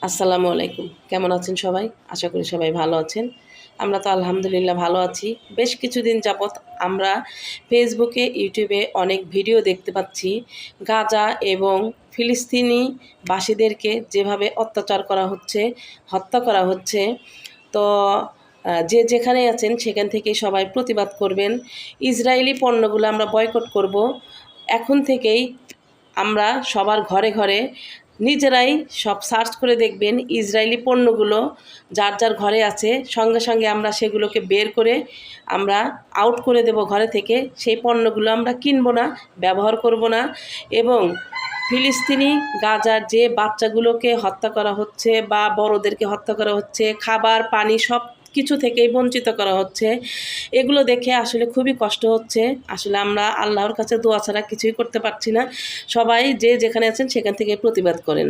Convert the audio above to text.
আসসালামু আলাইকুম। কেমন আছেন সবাই? আশা করি সবাই ভালো আছেন। আমরা তো আলহামদুলিল্লাহ ভালো আছি। বেশ কিছুদিন যাবৎ আমরা ফেসবুকে, ইউটিউবে অনেক ভিডিও দেখতে পাচ্ছি। গাজা এবং ফিলিস্তিনি বাসীদেরকে যেভাবে অত্যাচার করা হচ্ছে, হত্যা করা হচ্ছে। তো যে যেখানেই আছেন সেখান থেকেই সবাই প্রতিবাদ করবেন। ইসরায়েলি পণ্যগুলো আমরা বয়কট করব। এখন থেকেই আমরা সবার ঘরে ঘরে নিজেরাই সব সার্চ করে দেখবেন ইসরায়েলি পণ্যগুলো যার যার ঘরে আছে, সঙ্গে সঙ্গে আমরা সেগুলোকে বের করে আমরা আউট করে দেব ঘরে থেকে। সেই পণ্যগুলো আমরা কিনবো না, ব্যবহার করব না। এবং ফিলিস্তিনি গাজার যে বাচ্চাগুলোকে হত্যা করা হচ্ছে বা বড়োদেরকে হত্যা করা হচ্ছে, খাবার পানি সব কিছু থেকেই বঞ্চিত করা হচ্ছে, এগুলো দেখে আসলে খুবই কষ্ট হচ্ছে। আসলে আমরা আল্লাহর কাছে দোয়া ছাড়া কিছুই করতে পারছি না। সবাই যে যেখানে আছেন সেখান থেকে প্রতিবাদ করেন।